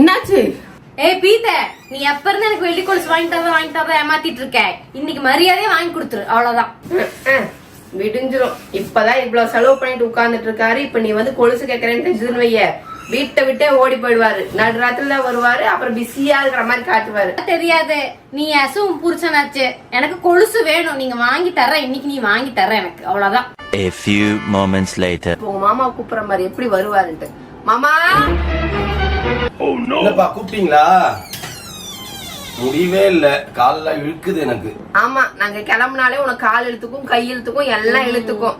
என்னாச்சு? ஏய் பீத்த, நீ எப்ப இருந்து எனக்கு வெள்ளி கொலுசு வாங்கிட்டாத ஏமாத்திட்டு இருக்க. இன்னைக்கு மரியாதையா வாங்கி கொடுத்துரு, அவ்வளவுதான். விடிஞ்சிரும். இப்பதான் இவ்வளவு செலவு பண்ணிட்டு உட்கார்ந்துட்டு இருக்காரு. இப்ப நீ வந்து கொலுசு கேக்குறேன்னு தெரிஞ்சதுன்னு வைய, வீட்டை விட்டே ஓடி போயிடுவாரு. நடுராத்திரில வருவாரு, அப்புறம் பிஸியா இருக்கிற மாதிரி காட்டுவாரு. தெரியாது, நீ அசுவும் புருஷனாச்சு. எனக்கு கொலுசு வேணும், நீங்க வாங்கி தர. இன்னைக்கு நீ வாங்கி தர எனக்கு, அவ்வளவுதான். A few moments later. உங்க மாமா கூப்பிடுற மாதிரி எப்படி வருவாருன்ட்டு. மாமா என்னப்பா கூப்பிட்டீங்களா? முடியவே இல்ல, காலெல்லாம் இழுக்குது எனக்கு. ஆமா, நாங்க கிளம்புனாலே உனக்கு கால் இழுத்துக்கும் கை இழுத்துக்கும் எல்லாம் இழுத்துக்கும்.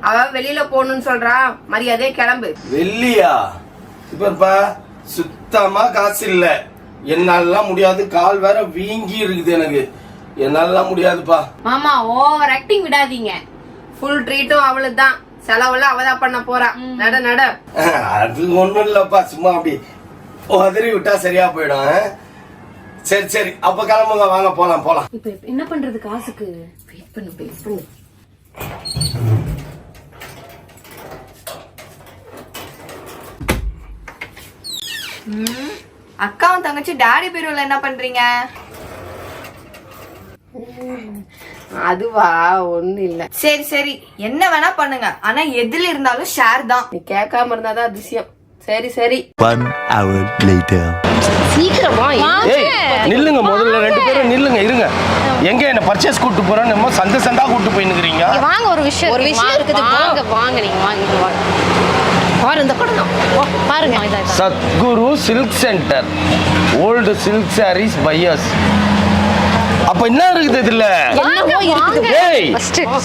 அவ வெளியில போகணும்னு சொல்றா, மரியாதையே கிளம்பு. வெள்ளியா? இப்பப்பா சுத்தமா காசு இல்ல, என்னாலலாம் முடியாது. கால் வேற வீங்கி இருக்குது எனக்கு, என்னாலலாம் முடியாதுப்பா. மாமா ஓவர் ஆக்டிங் விடாதீங்க. ஃபுல் ட்ரீட்டும் அவளுதான், செலவெல்லாம் அவதான் பண்ண போறா. நட நட. அது ஒண்ணும் இல்லப்பா, சும்மா அப்படி உதறி விட்டா சரியா போயிடும். சரி சரி, அப்ப கிளம்புங்க, வாங்க போலாம் போலாம். இப்ப என்ன பண்றது காசுக்கு? வெயிட் பண்ணு. அக்காவும் தங்கச்சி டாடி பீரோல என்ன பண்றீங்க? அதுவா ஒண்ணு இல்ல. சரி சரி, என்ன வேணா பண்ணுங்க, ஆனா எதுல இருந்தாலும் ஷேர் தான். நீ கேட்காம இருந்தாதான் அதிசயம். சரி சரி. 1 hour later. சீக்கிரமா ஏய் நில்லுங்க, முதல்ல ரெண்டு பேரும் நில்லுங்க, இருங்க. எங்க என்ன பர்ச்சேஸ் கூட்டு போறேன்னு நம்ம சந்தா கூட்டு போய் நிக்கிறீங்க. வாங்க, ஒரு விஷயம் இருக்குது. வாங்க நீங்க வாங்க. பாரு இந்த படம் பாருங்க. Sadhguru Silk Centre, old silk saris buyers. அப்ப என்ன இருக்குது இதுல? ஏய்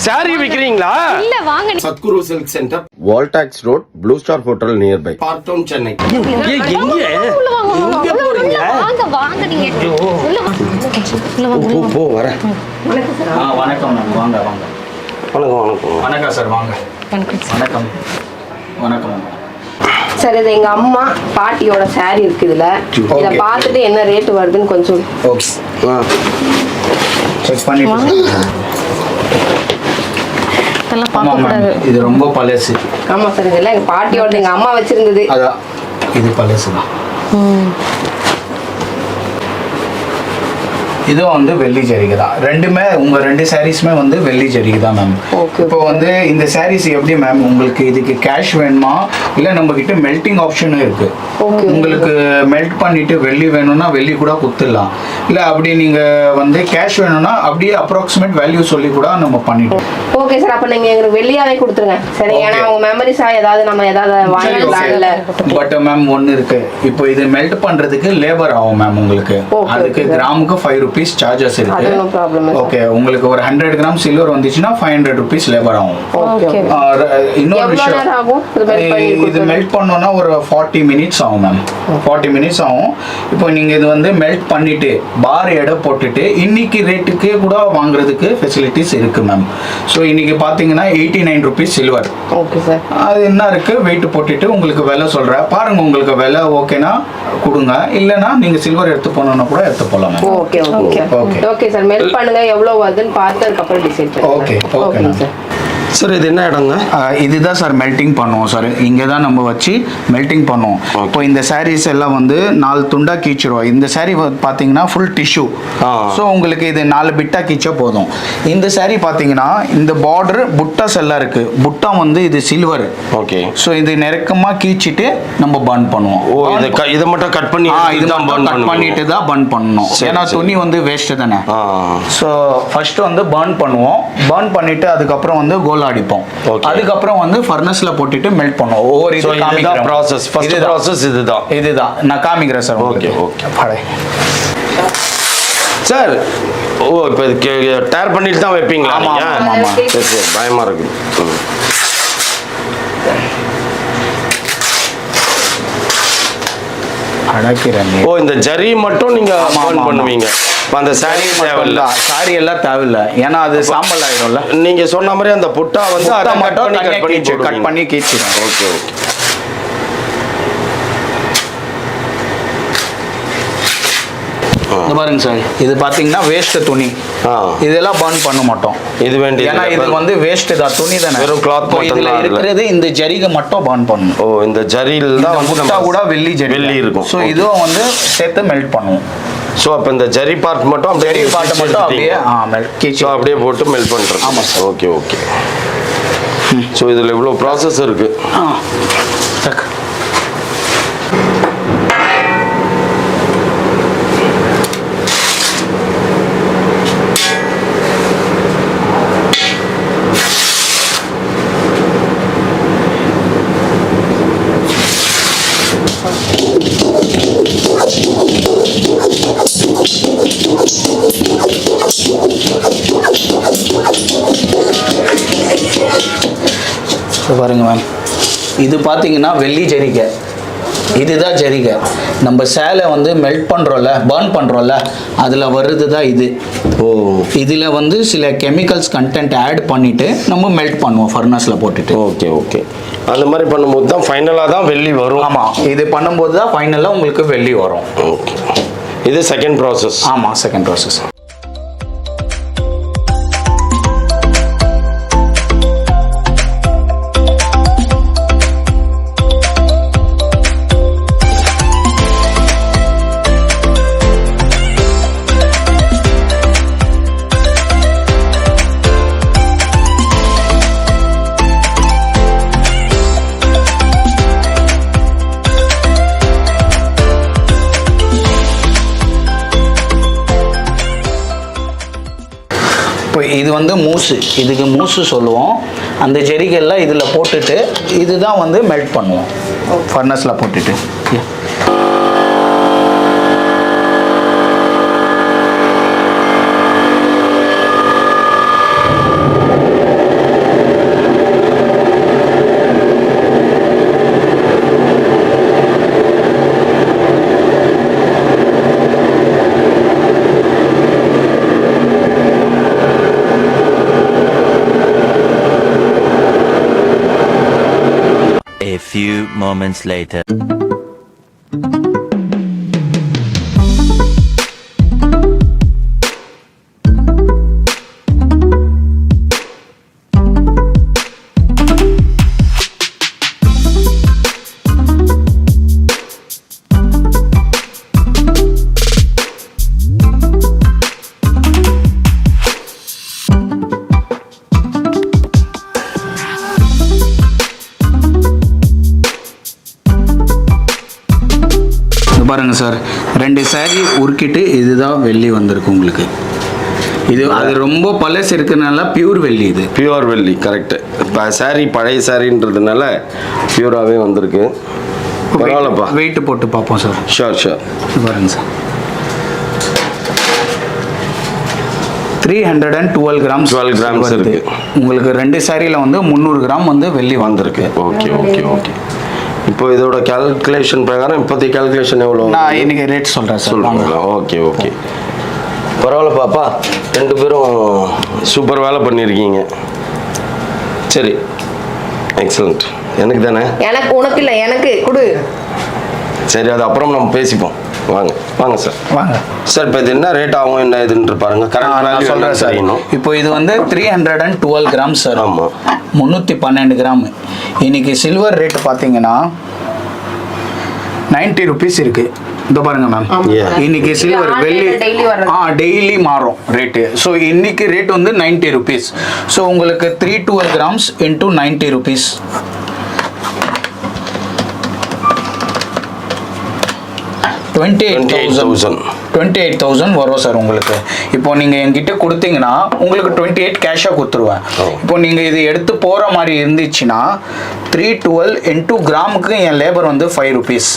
சாரி விக்கிறீங்களா? இல்ல வாங்க. Sadhguru Silk Centre, Wall Tax Road, Blue Star hotel nearby, Park Town, Chennai. எங்க போறீங்க? வாங்க நீங்க போ வர. வணக்கம் மேம், வாங்க வாங்க. வணக்கம் வணக்கம் சார், வாங்க. வணக்கம் வணக்கம். சரி, இது எங்க அம்மா பாட்டியோட சாரி இருக்கு இதுல. இத பார்த்துட்டு என்ன ரேட் வருதுன்னு கொஞ்சம் செக் பண்ணிட்டு இதெல்லாம் பார்க்க கூடாது. இது ரொம்ப பழசு. ஆமா சார், இதெல்லாம் எங்க பாட்டியோட எங்க அம்மா வச்சிருந்தது. அதான் இது பழசு தான். இதுவும் வந்து வெள்ளி ஜரிகை தான். ரெண்டுமே உங்க ரெண்டு சாரீஸுமே வந்து வெள்ளி ஜரிகை தான் மேம். இப்போ வந்து இந்த சாரீஸ் எப்படி மேம், உங்களுக்கு இதுக்கு கேஷ் வேணுமா இல்லை நம்ம கிட்ட மெல்டிங் ஆப்ஷனும் இருக்கு. உங்களுக்கு மெல்ட் பண்ணிட்டு வெள்ளி வேணும்னா வெள்ளி கூட குத்துடலாம், இல்லை அப்படி நீங்க வந்து கேஷ் வேணும்னா அப்படியே அப்ராக்சிமேட் வேல்யூ சொல்லி கூட நம்ம பண்ணிட்டோம். ஓகே சார், அப்ப நீங்க எங்களுக்கு வெள்ளியாவே கொடுத்துருங்க. சரி, ஏன்னா அவங்க மெமரிஸா ஏதாவது நம்ம ஏதாவது வாங்கிடலாம்ல. பட் மேம் ஒன்னு இருக்கு, இப்போ இது மெல்ட் பண்றதுக்கு லேபர் ஆகும் மேம் உங்களுக்கு. அதுக்கு கிராமுக்கு 5 rupees சார்ஜஸ் இருக்கு. ஓகே, உங்களுக்கு ஒரு 100 கிராம் சில்வர் வந்துச்சுன்னா 500 rupees லேபர் ஆகும். இன்னொரு விஷயம், இது மெல்ட் பண்ணோம்னா ஒரு 40 minutes ஆகும் மேம். 40 minutes ஆகும். இப்போ நீங்க இது வந்து மெல்ட் பண்ணிட்டு பார் எடை போட்டுட்டு இன்னைக்கு ரேட்டுக்கு கூட வாங்குறதுக்கு ஃபெசிலிட்டிஸ் இருக்கு மேம். ஸோ இன்னைக்கு பாத்தீங்கன்னா 89 rupees சில்வர். ஓகே சார், அது என்ன இருக்கு வெயிட் போட்டுட்டு உங்களுக்கு விலை சொல்றேன் பாருங்க. உங்களுக்கு விலை ஓகேனா கொடுங்க, இல்லனா நீங்க சில்வர் எடுத்து போனோம்னா கூட எடுத்து போலாம். Okay okay okay sir, melt பண்ணுங்க எவ்வளவு வருதுன்னு பார்த்து அதுக்கு அப்புறம் டிசைட் பண்ணுங்க. Okay okay sir. சார் இது என்ன இடங்க? இதுதான் சார் மெல்டிங் பண்ணுவோம் சார். இங்கே தான் நம்ம வச்சு மெல்டிங் பண்ணுவோம். இப்போ இந்த சாரீஸ் எல்லாம் வந்து 4 துண்டா கீச்சிடுவோம். இந்த சாரீ பார்த்தீங்கன்னா ஃபுல் டிஷ்யூ. ஸோ உங்களுக்கு இது 4 பிட்டா கீச்சா போதும். இந்த சாரீ பார்த்தீங்கன்னா இந்த பார்டர் புட்டாஸ் எல்லாம் இருக்கு. புட்டா வந்து இது சில்வர். ஓகே. ஸோ இது நெருக்கமாக கீச்சிட்டு நம்ம பர்ன் பண்ணுவோம். ஓ, இதை மட்டும் கட் பண்ணி இது கட் பண்ணிட்டு தான் பர்ன் பண்ணணும். ஏன்னா துணி வந்து வேஸ்ட் தானே. ஸோ ஃபர்ஸ்ட் வந்து பர்ன் பண்ணுவோம். பர்ன் பண்ணிட்டு அதுக்கப்புறம் வந்து கோல் அடிப்போம். அதுக்கப்புறம் வந்து ஃபர்னஸ்ல போட்டுட்டு மெல்ட் பண்ணுவோம். ஒவ்வொரு இது காமிக்கிறேன். ப்ராசஸ் ஃபர்ஸ்ட் ப்ராசஸ் இதுதான் நான் காமிக்கிறேன் சார். ஓகே ஓகே படை சார். ஓ, இப்போ டேர் பண்ணிட்டு தான் வைப்பீங்களா நீங்க? ஆமா. சரி, பயமா இருக்கு. அடக்கிறேன். ஓ, இந்த ஜரி மட்டும் நீங்க பர்ன் பண்ணுவீங்க. அந்த சாரி தேவையில்ல, சாரி எல்லாம் தேவையில்லை, ஏன்னா அது சாம்பல் ஆயிடும்ல. நீங்க சொன்ன மாதிரி அந்த புட்டா வந்து அதை மட்டும் கட் பண்ணி கீச்சிடும். Okay okay. இந்த பாருங்க சார், இது பாத்தீங்கன்னா வேஸ்ட் துணி. இதெல்லாம் பர்ன் பண்ண மாட்டோம். இது வேண்டிய ஏன்னா இது வந்து வேஸ்ட் தான், துணி தானே, வெறும் cloth மட்டும் இதுல தான் இருக்கிறது இந்த ஜரிகை மட்டும் பர்ன் பண்ணணும். ஓ, இந்த ஜரியில் தான் வந்து முட்டா கூட வெள்ளி ஜரி வெள்ளி இருக்கும். ஸோ இதுவும் வந்து சேர்த்து மெல்ட் பண்ணுவோம். ஸோ அப்போ இந்த ஜரி பார்ட் மட்டும் அப்படியே ஜரி பார்ட் மட்டும் அப்படியே ஸோ அப்படியே போட்டு மெல்ட் பண்ணுறோம். ஆமாம் சார். Okay okay. ஸோ இதில் இவ்வளோ ப்ராசஸ் இருக்கு. பாருங்க மேம், இது பார்த்தீங்கன்னா வெள்ளி ஜரிகை, இதுதான் ஜரிகை. நம்ம சேலை வந்து மெல்ட் பண்ணுறோம்ல, பர்ன் பண்ணுறோம்ல, அதில் வர்றது தான் இது. ஓ, இதில் வந்து சில கெமிக்கல்ஸ் கண்டென்ட் ஆட் பண்ணிவிட்டு நம்ம மெல்ட் பண்ணுவோம் ஃபர்னஸில் போட்டுட்டு. Okay okay. அந்த மாதிரி பண்ணும்போது தான் ஃபைனலாக தான் வெள்ளி வரும். ஆமாம், இது பண்ணும்போது தான் ஃபைனலாக உங்களுக்கு வெள்ளி வரும். ஓகே, இது செகண்ட் ப்ராசஸ். ஆமாம், செகண்ட் ப்ராசஸ். இது வந்து மூசு, இதுக்கு மூசு சொல்லுவோம். அந்த ஜெரிகெல்லாம் இதில் போட்டுட்டு இதுதான் வந்து மெல்ட் பண்ணுவோம் ஃபர்னஸில் போட்டுட்டு. A few moments later. பாருங்க சார், 2 saree உருக்கிட்டு இதுதான் வெள்ளி வந்திருக்கு உங்களுக்கு. இது அது ரொம்ப பழசு இருக்கிறதுனால பியூர் வெள்ளி. இது பியூர் வெள்ளி, கரெக்ட். இப்போ சாரி பழைய சாரின்றதுனால பியூராகவே வந்திருக்கு. பரவாயில்லப்பா, வெயிட் போட்டு பார்ப்போம் சார். Sure sure. பாருங்க சார், 312 கிராம்ஸ் 12 கிராம்ஸ் இருக்கு உங்களுக்கு. 2 சாரியில் வந்து 300 கிராம் வந்து வெள்ளி வந்திருக்கு. Okay okay okay. இப்போ இதோட கால்குலேஷன் பிரகாரம் இப்போதைக்கு கால்குலேஷன் எவ்வளோ? நான் இன்னைக்கு ரேட் சொல்கிறேன் சார். சொல்லுங்களா? Okay okay. பரவாயில்ல பாப்பா, 2 பேரும் சூப்பர் வேலை பண்ணியிருக்கீங்க. சரி, எக்ஸலண்ட். எனக்கு தானே? எனக்கு, உனக்கு இல்லை, எனக்கு கொடு. சரி, அது அப்புறம் நம்ம பேசிப்போம். வாங்க வாங்க சார், வாங்க சார். இப்போ இது என்ன ரேட் ஆகும், என்ன இதுன்னு பாருங்க. கரெக்டாக சொல்கிறேன் சார். இப்போ இது வந்து 312 கிராம்ஸ் சார். ஆமாம், 312 கிராம். இன்னைக்கு சில்வர் ரேட் பார்த்தீங்கன்னா 90 ருபீஸ் இருக்கு. இதோ பாருங்க மேம், இன்னைக்கு சில்வர் வெள்ளி டெய்லி மாறும் ரேட்டு. ஸோ இன்னைக்கு ரேட் வந்து 90 ருபீஸ். ஸோ உங்களுக்கு 312 கிராம்ஸ் இன்டூ 90 ருபீஸ், 28,000 வரும் சார் உங்களுக்கு. இப்போ நீங்கள் என்கிட்ட கொடுத்தீங்கன்னா உங்களுக்கு 28 கேஷாக கொடுத்துருவேன். இப்போ நீங்கள் இது எடுத்து போகிற மாதிரி இருந்துச்சுன்னா 312 இன்டூ கிராமுக்கு என் லேபர் வந்து 5 ருபீஸ்.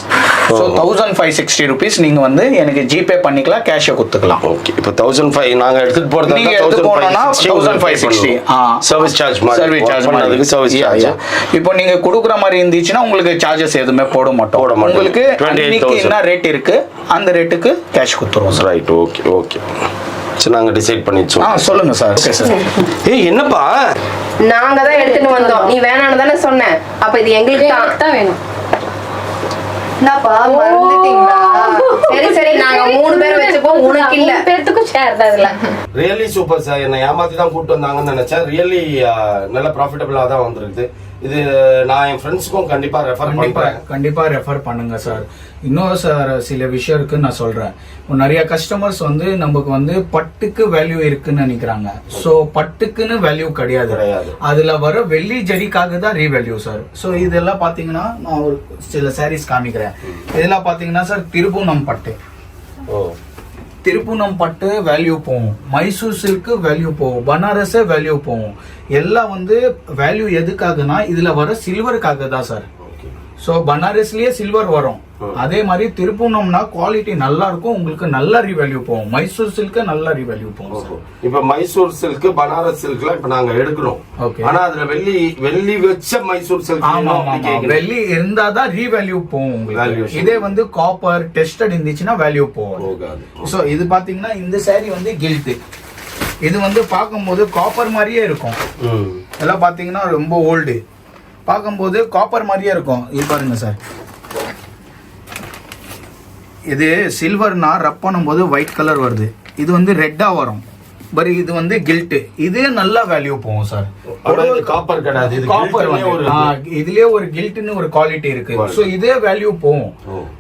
ஸோ 1560 ருபீஸ் நீங்கள் வந்து எனக்கு ஜிபே பண்ணிக்கலாம், கேஷை கொடுத்துக்கலாம். ஓகே. இப்போ 1500 நாங்கள் எடுத்துகிட்டு போகிறது, நீங்கள் எடுத்து போனோம்னா 1560 சர்வீஸ் சார்ஜ் பண்ணதுக்கு சர்வீஸ் சார்ஜ். இப்போ நீங்கள் கொடுக்குற மாதிரி இருந்துச்சுன்னா உங்களுக்கு சார்ஜஸ் எதுவுமே போட மாட்டோம். உங்களுக்கு இன்னைக்கு என்ன ரேட் இருக்கு அந்த ரேட்டுக்கு கேஷ் கொடுத்துருவோம் சார். Right, okay okay. சரி, நாங்கள் டிசைட் பண்ணிச்சோம். சொல்லுங்க சார். Okay sir. ஏய், என்னப்பா, நாங்க தான் எடுத்துட்டு வந்தோம், நீ வேணான்னு தானே சொன்ன. அப்ப இது எங்களுக்கு தான் வேணும். என்னப்பா மறந்துட்டீங்களா? சரி சரி நாங்க 3 பேர் வச்சுப்போம், உனக்கு இல்ல. 3 பேத்துக்கும் ஷேர் தான் இதுல. Really super sir. என்னை ஏமாத்தி தான் கூப்பிட்டு வந்தாங்கன்னு நினைச்சேன். ரியலி நல்ல ப்ராஃபிட்டபிளா தான் வந்திருக்கு. இது நான் என் ஃப்ரெண்ட்ஸ்க்கும் கண்டிப்பா ரெஃபர் பண்றேன். கண்டிப்பா ரெஃபர் பண்ணுங்க சார். இன்னொரு சார் சில விஷயம் இருக்கு நான் சொல்றேன். நிறைய கஸ்டமர்ஸ் வந்து நமக்கு வந்து பட்டுக்கு வேல்யூ இருக்குன்னு நினைக்கிறாங்க. சோ பட்டுக்குன்னு வேல்யூ கிடையாது. அதுல வர வெள்ளி ஜரிக்காக தான் ரீவேல்யூ சார். சோ இதெல்லாம் பாத்தீங்கன்னா நான் ஒரு சில சாரீஸ் காமிக்கிறேன். இதெல்லாம் பாத்தீங்கன்னா சார் திருபுவனம் பட்டு. திருப்புனம் பட்டு வேல்யூ போகும், மைசூர் சில்க் வேல்யூ போகும், பனாரஸ் வேல்யூ போகும். எல்லாம் வந்து வேல்யூ எதுக்காகனா இதுல வர சில்வருக்காக தான் சார். சோ பனாரஸ்லயே சில்வர் வரும். அதே மாதிரி திருப்புனம்னா குவாலிட்டி நல்லா இருக்கும், உங்களுக்கு நல்ல ரீவேல்யூ போகும். மைசூர் சில்க் நல்ல ரீவேல்யூ போகும். இப்ப மைசூர் சில்க் பனாரஸ் சில்க்லாம் இப்ப நாங்க எடுக்கிறோம். ஆனா அதுல வெள்ளி வச்ச மைசூர் சில்க். ஆமா வெள்ளி இருந்தாதான் ரீவேல்யூ போகும் உங்களுக்கு. இதே வந்து காப்பர் டெஸ்டட் இருந்துச்சுன்னா வேல்யூ போகும். சோ இது பாத்தீங்கன்னா இந்த saree வந்து கில்ட். இது வந்து பார்க்கும்போது காப்பர் மாதிரியே இருக்கும். எல்லாம் பாத்தீங்கன்னா ரொம்ப ஓல்டு, பார்க்கும்போது காப்பர் மாதிரியே இருக்கும். இது பாருங்க சார், இது சில்வர்னா ரப் பண்ணும்போது ஒயிட் கலர் வருது, இது வந்து ரெட்டா வரும். பட் இது வந்து கில்ட். இதே நல்ல வேல்யூ போகும் சார். காப்பர் கிடையாது, இது காப்பர் இதுலயே ஒரு கில்ட்னு ஒரு குவாலிட்டி இருக்கு. சோ இதே வேல்யூ போகும்.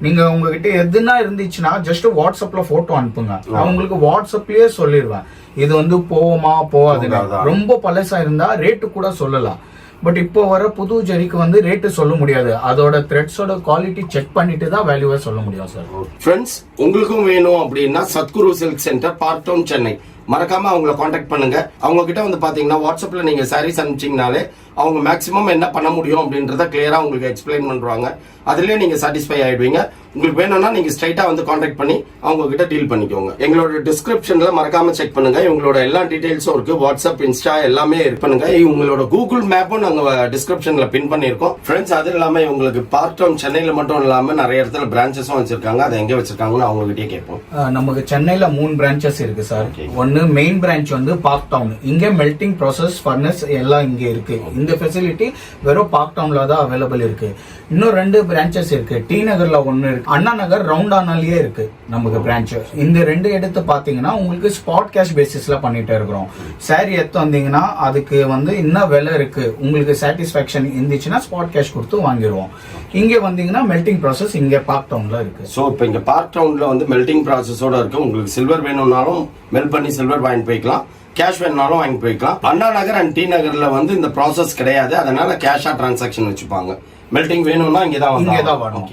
நீங்க உங்ககிட்ட எதுனா இருந்துச்சுன்னா ஜஸ்ட் வாட்ஸ்அப்ல போட்டோ அனுப்புங்க, நான் உங்களுக்கு வாட்ஸ்அப்லயே சொல்லிடுவேன் இது வந்து போகுமா போகாதுங்க. ரொம்ப பழசா இருந்தா ரேட்டு கூட சொல்லலாம். பட் இப்போ வர புது ஜரிக்கு வந்து ரேட்டு சொல்ல முடியாது, அதோட த்ரெட்ஸோட குவாலிட்டி செக் பண்ணிட்டு தான் வேல்யூவை சொல்ல முடியும் சார். ஃப்ரெண்ட்ஸ், உங்களுக்கும் வேணும் அப்படின்னா சத்குரு சில்க் சென்டர், பார்க் டவுன், சென்னை. மறக்காம அவங்களை காண்டாக்ட் பண்ணுங்க. அவங்க கிட்ட வந்து பாத்தீங்கன்னா வாட்ஸ்அப்ல நீங்க சாரீஸ் அனுப்பிச்சீங்கனாலே அவங்க மேக்ஸிமம் என்ன பண்ண முடியும் அப்படின்றத கிளியரா உங்களுக்கு எக்ஸ்பிளைன் பண்றாங்க. அதுலயே நீங்க சாட்டிஸ்ஃபை ஆயிடுவீங்க. உங்களுக்கு வேணும்னா நீங்க ஸ்ட்ரைட்டா வந்து காண்டாக்ட் பண்ணி அவங்க கிட்ட டீல் பண்ணிக்கோங்க. எங்களோட டிஸ்கிரிப்ஷன்ல மறக்காம செக் பண்ணுங்க. இவங்களோட எல்லா டீடைல்ஸும் இருக்கு. வாட்ஸ்அப், இன்ஸ்டா எல்லாமே பண்ணுங்க. இவங்களோட கூகுள் மேப்பும் நாங்க டிஸ்கிரிப்ஷன்ல பின் பண்ணிருக்கோம். ஃப்ரெண்ட்ஸ், அது இல்லாம இவங்களுக்கு பார்க் டவுன் சென்னையில மட்டும் இல்லாம நிறைய இடத்துல பிரான்ச்சஸும் வச்சிருக்காங்க. அதை எங்க வச்சிருக்காங்கன்னு அவங்க கிட்டே கேட்போம். நமக்கு சென்னையில 3 பிரான்ச்சஸ் இருக்கு சார். ஒன்னு மெயின் பிரான்ச் வந்து பார்க் டவுன். இங்க மெல்டிங் ப்ராசஸ், ஃபர்னஸ் எல்லாம் இங்க இருக்கு. இந்த ஃபெசிலிட்டி வெறும் பார்க் டவுன்ல தான் அவைலபிள் இருக்கு. இன்னும் 2 பிரான்ச்சஸ் இருக்கு. டி நகர்ல ஒன்னு இருக்கு, அண்ணா நகர் ரவுண்டானாலேயே இருக்கு நமக்கு பிரான்ச். இந்த 2 எடுத்து பாத்தீங்கன்னா உங்களுக்கு ஸ்பாட் கேஷ் பேசிஸ்ல பண்ணிட்டு இருக்கிறோம். சாரி எடுத்து வந்தீங்கன்னா அதுக்கு வந்து என்ன விலை இருக்கு உங்களுக்கு சாட்டிஸ்பாக்சன் இருந்துச்சுன்னா ஸ்பாட் கேஷ் கொடுத்து வாங்கிடுவோம். இங்க வந்தீங்கன்னா மெல்டிங் ப்ராசஸ் இங்க பார்க் டவுன்ல இருக்கு. சோ இப்போ இங்க பார்க் டவுன்ல வந்து மெல்டிங் ப்ராசஸோட இருக்கு. உங்களுக்கு சில்வர் வேணும்னாலும் மெல்ட் பண்ணி சில்வர் வாங்கி போய்க்கலாம், கேஷ் வேணும்னாலும் வாங்கி போய்க்கலாம். அண்ணா நகர் அண்ட் டி நகர்ல வந்து இந்த ப்ராசஸ் கிடையாது, அதனால கேஷா டிரான்சாக்ஷன் வச்சுப்பாங்க. மெல்டிங் வேணும்னா இங்கதான் வரும்.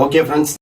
Okay friends.